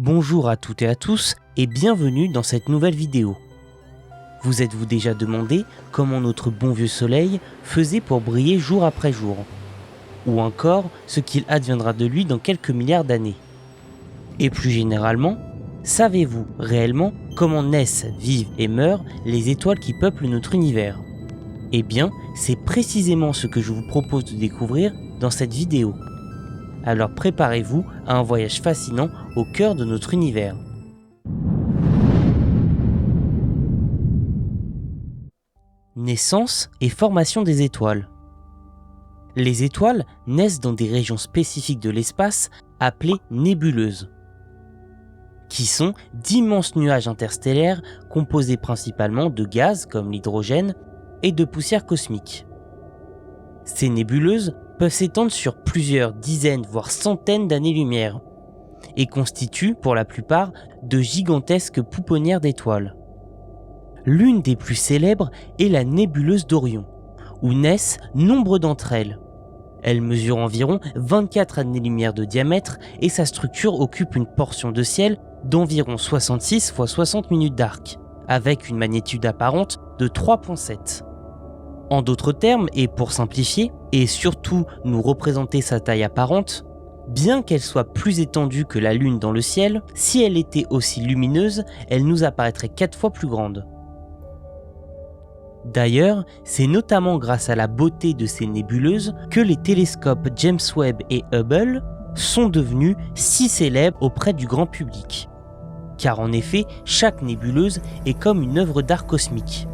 Bonjour à toutes et à tous et bienvenue dans cette nouvelle vidéo. Vous êtes-vous déjà demandé comment notre bon vieux soleil faisait pour briller jour après jour? Ou encore ce qu'il adviendra de lui dans quelques milliards d'années? Et plus généralement, savez-vous réellement comment naissent, vivent et meurent les étoiles qui peuplent notre univers? Eh bien, c'est précisément ce que je vous propose de découvrir dans cette vidéo. Alors préparez-vous à un voyage fascinant au cœur de notre univers. Naissance et formation des étoiles. Les étoiles naissent dans des régions spécifiques de l'espace appelées nébuleuses, qui sont d'immenses nuages interstellaires composés principalement de gaz comme l'hydrogène et de poussière cosmique. Ces nébuleuses peuvent s'étendre sur plusieurs dizaines voire centaines d'années-lumière et constituent pour la plupart de gigantesques pouponnières d'étoiles. L'une des plus célèbres est la nébuleuse d'Orion, où naissent nombre d'entre elles. Elle mesure environ 24 années-lumière de diamètre et sa structure occupe une portion de ciel d'environ 66 x 60 minutes d'arc, avec une magnitude apparente de 3,7. En d'autres termes, et pour simplifier, et surtout nous représenter sa taille apparente, bien qu'elle soit plus étendue que la Lune dans le ciel, si elle était aussi lumineuse, elle nous apparaîtrait 4 fois plus grande. D'ailleurs, c'est notamment grâce à la beauté de ces nébuleuses que les télescopes James Webb et Hubble sont devenus si célèbres auprès du grand public. Car en effet, chaque nébuleuse est comme une œuvre d'art cosmique,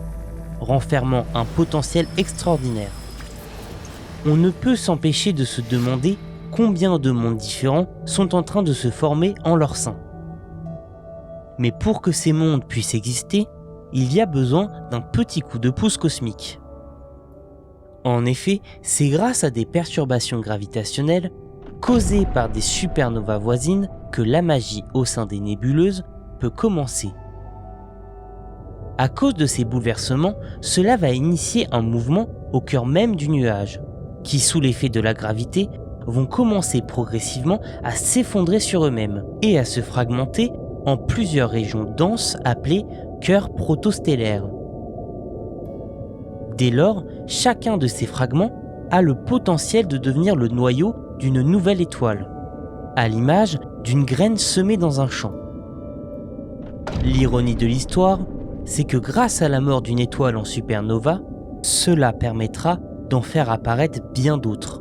renfermant un potentiel extraordinaire. On ne peut s'empêcher de se demander combien de mondes différents sont en train de se former en leur sein. Mais pour que ces mondes puissent exister, il y a besoin d'un petit coup de pouce cosmique. En effet, c'est grâce à des perturbations gravitationnelles causées par des supernovas voisines que la magie au sein des nébuleuses peut commencer. À cause de ces bouleversements, cela va initier un mouvement au cœur même du nuage, qui sous l'effet de la gravité vont commencer progressivement à s'effondrer sur eux-mêmes et à se fragmenter en plusieurs régions denses appelées cœurs protostellaires. Dès lors, chacun de ces fragments a le potentiel de devenir le noyau d'une nouvelle étoile, à l'image d'une graine semée dans un champ. L'ironie de l'histoire, c'est que grâce à la mort d'une étoile en supernova, cela permettra d'en faire apparaître bien d'autres.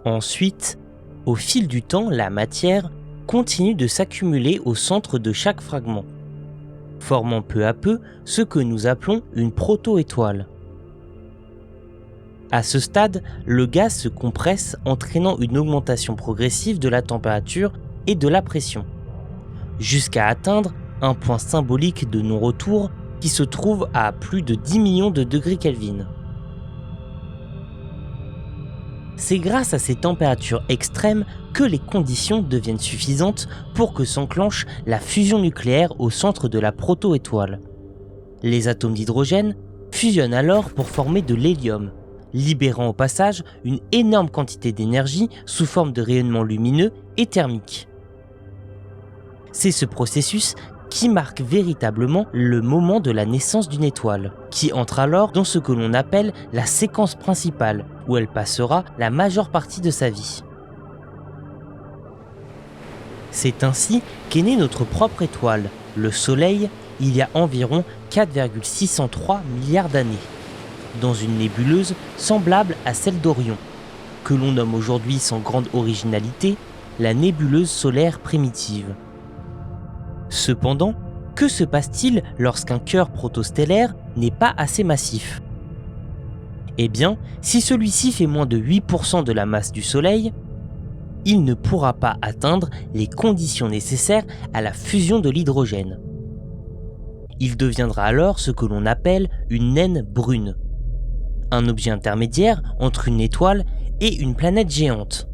Ensuite, au fil du temps, la matière continue de s'accumuler au centre de chaque fragment, formant peu à peu ce que nous appelons une proto-étoile. À ce stade, le gaz se compresse, entraînant une augmentation progressive de la température et de la pression, jusqu'à atteindre un point symbolique de non-retour qui se trouve à plus de 10 millions de degrés Kelvin. C'est grâce à ces températures extrêmes que les conditions deviennent suffisantes pour que s'enclenche la fusion nucléaire au centre de la proto-étoile. Les atomes d'hydrogène fusionnent alors pour former de l'hélium, libérant au passage une énorme quantité d'énergie sous forme de rayonnement lumineux et thermique. C'est ce processus qui marque véritablement le moment de la naissance d'une étoile, qui entre alors dans ce que l'on appelle la séquence principale, où elle passera la majeure partie de sa vie. C'est ainsi qu'est née notre propre étoile, le Soleil, il y a environ 4,603 milliards d'années, dans une nébuleuse semblable à celle d'Orion, que l'on nomme aujourd'hui sans grande originalité la nébuleuse solaire primitive. Cependant, que se passe-t-il lorsqu'un cœur protostellaire n'est pas assez massif? Eh bien, si celui-ci fait moins de 8% de la masse du Soleil, il ne pourra pas atteindre les conditions nécessaires à la fusion de l'hydrogène. Il deviendra alors ce que l'on appelle une naine brune, un objet intermédiaire entre une étoile et une planète géante.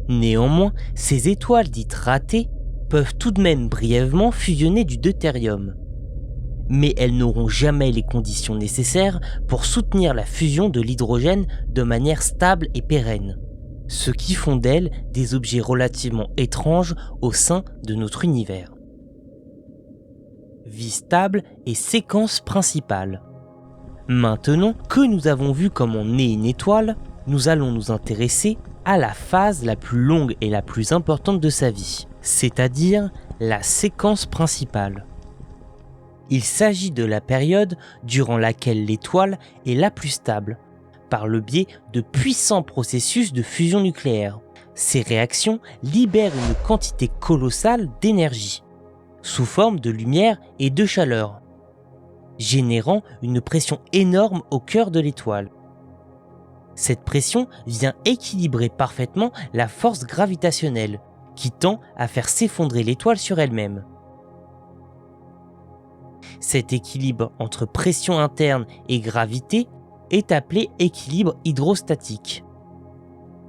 Néanmoins, ces étoiles dites ratées peuvent tout de même brièvement fusionner du deutérium. Mais elles n'auront jamais les conditions nécessaires pour soutenir la fusion de l'hydrogène de manière stable et pérenne, ce qui font d'elles des objets relativement étranges au sein de notre univers. Vie stable et séquence principale. Maintenant que nous avons vu comment naît une étoile, nous allons nous intéresser à la phase la plus longue et la plus importante de sa vie, c'est-à-dire la séquence principale. Il s'agit de la période durant laquelle l'étoile est la plus stable, par le biais de puissants processus de fusion nucléaire. Ces réactions libèrent une quantité colossale d'énergie, sous forme de lumière et de chaleur, générant une pression énorme au cœur de l'étoile. Cette pression vient équilibrer parfaitement la force gravitationnelle, qui tend à faire s'effondrer l'étoile sur elle-même. Cet équilibre entre pression interne et gravité est appelé équilibre hydrostatique.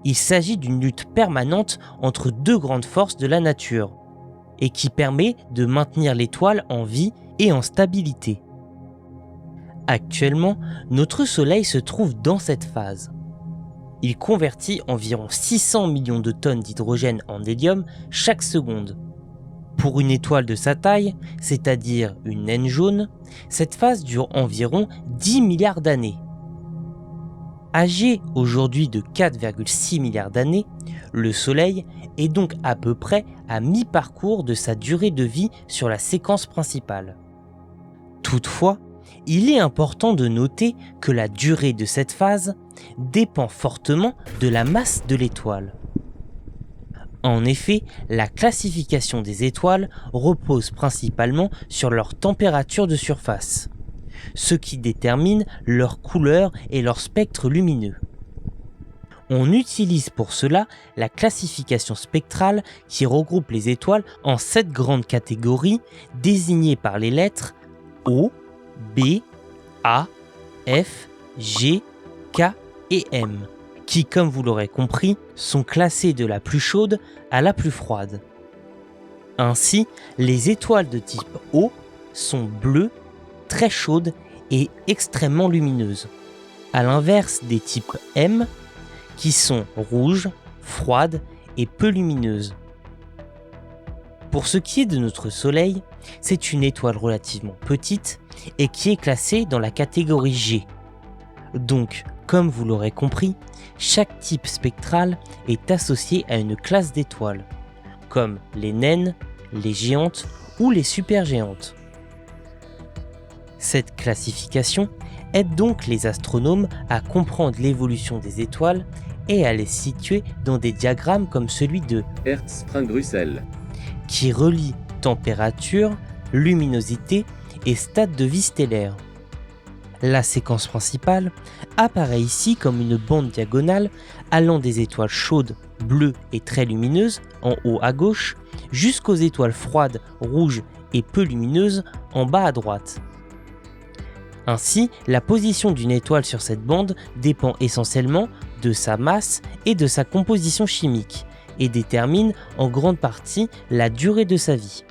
Il s'agit d'une lutte permanente entre deux grandes forces de la nature, et qui permet de maintenir l'étoile en vie et en stabilité. Actuellement, notre Soleil se trouve dans cette phase. Il convertit environ 600 millions de tonnes d'hydrogène en hélium chaque seconde. Pour une étoile de sa taille, c'est-à-dire une naine jaune, cette phase dure environ 10 milliards d'années. Âgé aujourd'hui de 4,6 milliards d'années, le Soleil est donc à peu près à mi-parcours de sa durée de vie sur la séquence principale. Toutefois, il est important de noter que la durée de cette phase dépend fortement de la masse de l'étoile. En effet, la classification des étoiles repose principalement sur leur température de surface, ce qui détermine leur couleur et leur spectre lumineux. On utilise pour cela la classification spectrale qui regroupe les étoiles en 7 grandes catégories désignées par les lettres O, B, A, F, G, K et M, qui, comme vous l'aurez compris, sont classées de la plus chaude à la plus froide. Ainsi, les étoiles de type O sont bleues, très chaudes et extrêmement lumineuses, à l'inverse des types M, qui sont rouges, froides et peu lumineuses. Pour ce qui est de notre Soleil, c'est une étoile relativement petite et qui est classée dans la catégorie G. Donc, comme vous l'aurez compris, chaque type spectral est associé à une classe d'étoiles, comme les naines, les géantes ou les supergéantes. Cette classification aide donc les astronomes à comprendre l'évolution des étoiles et à les situer dans des diagrammes comme celui de Hertz-Bruxelles, qui relie température, luminosité et stade de vie stellaire. La séquence principale apparaît ici comme une bande diagonale allant des étoiles chaudes, bleues et très lumineuses en haut à gauche jusqu'aux étoiles froides, rouges et peu lumineuses en bas à droite. Ainsi, la position d'une étoile sur cette bande dépend essentiellement de sa masse et de sa composition chimique et détermine en grande partie la durée de sa vie.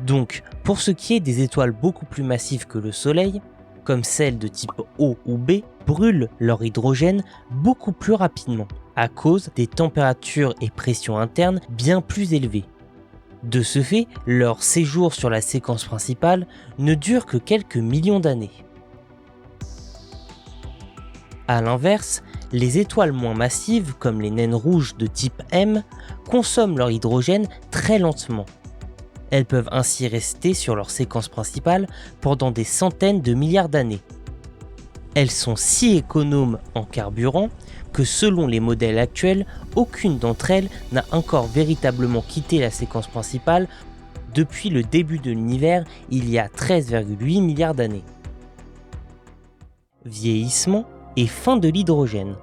Donc, pour ce qui est des étoiles beaucoup plus massives que le Soleil, comme celles de type O ou B, brûlent leur hydrogène beaucoup plus rapidement, à cause des températures et pressions internes bien plus élevées. De ce fait, leur séjour sur la séquence principale ne dure que quelques millions d'années. A l'inverse, les étoiles moins massives, comme les naines rouges de type M, consomment leur hydrogène très lentement. Elles peuvent ainsi rester sur leur séquence principale pendant des centaines de milliards d'années. Elles sont si économes en carburant que selon les modèles actuels, aucune d'entre elles n'a encore véritablement quitté la séquence principale depuis le début de l'univers il y a 13,8 milliards d'années. Vieillissement et fin de l'hydrogène.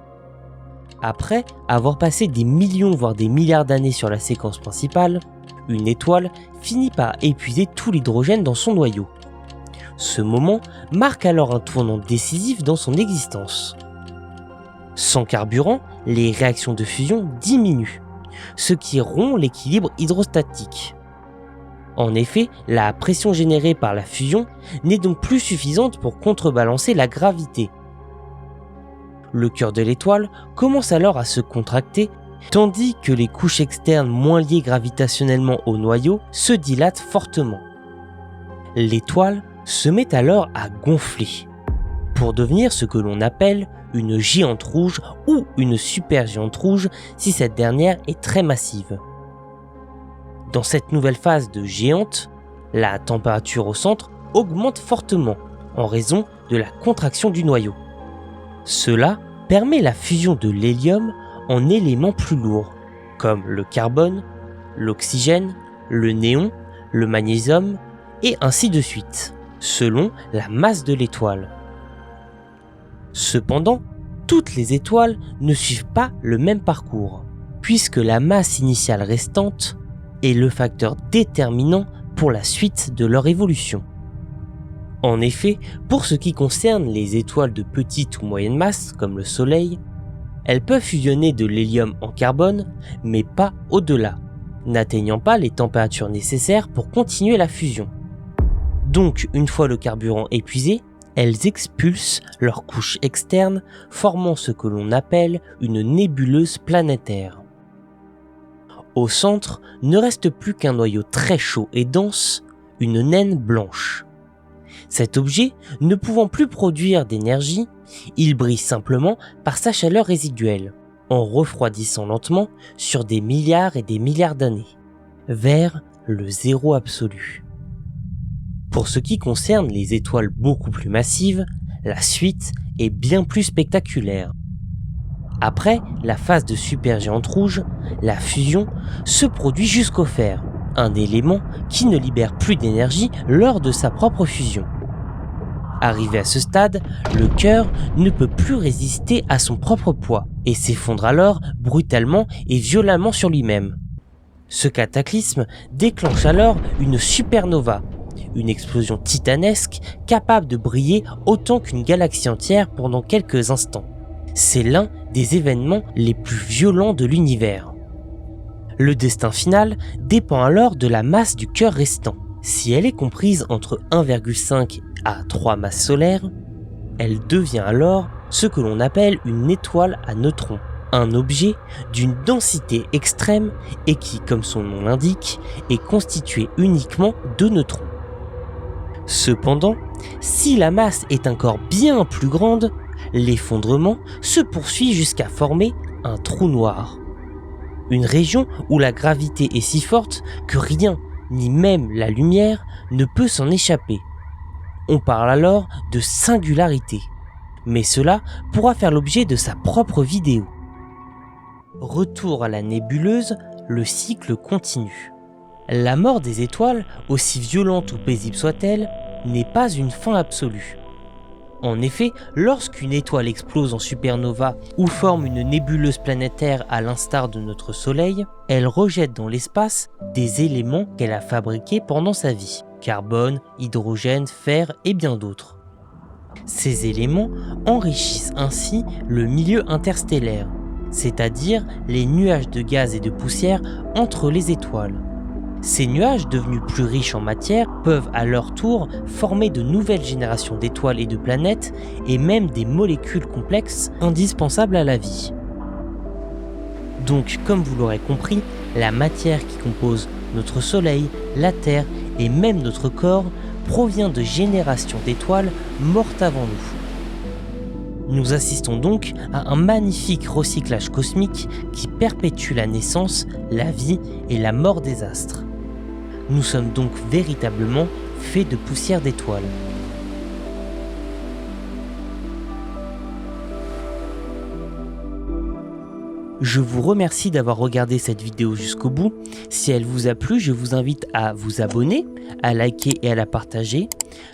Après avoir passé des millions voire des milliards d'années sur la séquence principale, une étoile finit par épuiser tout l'hydrogène dans son noyau. Ce moment marque alors un tournant décisif dans son existence. Sans carburant, les réactions de fusion diminuent, ce qui rompt l'équilibre hydrostatique. En effet, la pression générée par la fusion n'est donc plus suffisante pour contrebalancer la gravité. Le cœur de l'étoile commence alors à se contracter, tandis que les couches externes moins liées gravitationnellement au noyau se dilatent fortement. L'étoile se met alors à gonfler, pour devenir ce que l'on appelle une géante rouge ou une supergéante rouge si cette dernière est très massive. Dans cette nouvelle phase de géante, la température au centre augmente fortement en raison de la contraction du noyau. Cela permet la fusion de l'hélium en éléments plus lourds, comme le carbone, l'oxygène, le néon, le magnésium, et ainsi de suite, selon la masse de l'étoile. Cependant, toutes les étoiles ne suivent pas le même parcours, puisque la masse initiale restante est le facteur déterminant pour la suite de leur évolution. En effet, pour ce qui concerne les étoiles de petite ou moyenne masse, comme le Soleil, elles peuvent fusionner de l'hélium en carbone, mais pas au-delà, n'atteignant pas les températures nécessaires pour continuer la fusion. Donc, une fois le carburant épuisé, elles expulsent leur couche externe, formant ce que l'on appelle une nébuleuse planétaire. Au centre ne reste plus qu'un noyau très chaud et dense, une naine blanche. Cet objet, ne pouvant plus produire d'énergie, il brille simplement par sa chaleur résiduelle, en refroidissant lentement sur des milliards et des milliards d'années, vers le zéro absolu. Pour ce qui concerne les étoiles beaucoup plus massives, la suite est bien plus spectaculaire. Après la phase de supergéante rouge, la fusion se produit jusqu'au fer, un élément qui ne libère plus d'énergie lors de sa propre fusion. Arrivé à ce stade, le cœur ne peut plus résister à son propre poids et s'effondre alors brutalement et violemment sur lui-même. Ce cataclysme déclenche alors une supernova, une explosion titanesque capable de briller autant qu'une galaxie entière pendant quelques instants. C'est l'un des événements les plus violents de l'univers. Le destin final dépend alors de la masse du cœur restant. Si elle est comprise entre 1,5 à 3 masses solaires, elle devient alors ce que l'on appelle une étoile à neutrons, un objet d'une densité extrême et qui, comme son nom l'indique, est constitué uniquement de neutrons. Cependant, si la masse est encore bien plus grande, l'effondrement se poursuit jusqu'à former un trou noir. Une région où la gravité est si forte que rien, ni même la lumière, ne peut s'en échapper. On parle alors de singularité, mais cela pourra faire l'objet de sa propre vidéo. Retour à la nébuleuse, le cycle continue. La mort des étoiles, aussi violente ou paisible soit-elle, n'est pas une fin absolue. En effet, lorsqu'une étoile explose en supernova ou forme une nébuleuse planétaire à l'instar de notre Soleil, elle rejette dans l'espace des éléments qu'elle a fabriqués pendant sa vie, carbone, hydrogène, fer et bien d'autres. Ces éléments enrichissent ainsi le milieu interstellaire, c'est-à-dire les nuages de gaz et de poussière entre les étoiles. Ces nuages, devenus plus riches en matière, peuvent à leur tour former de nouvelles générations d'étoiles et de planètes, et même des molécules complexes indispensables à la vie. Donc, comme vous l'aurez compris, la matière qui compose notre Soleil, la Terre et même notre corps provient de générations d'étoiles mortes avant nous. Nous assistons donc à un magnifique recyclage cosmique qui perpétue la naissance, la vie et la mort des astres. Nous sommes donc véritablement faits de poussière d'étoiles. Je vous remercie d'avoir regardé cette vidéo jusqu'au bout. Si elle vous a plu, je vous invite à vous abonner, à liker et à la partager.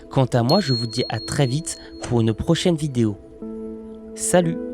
Quant à moi, je vous dis à très vite pour une prochaine vidéo. Salut!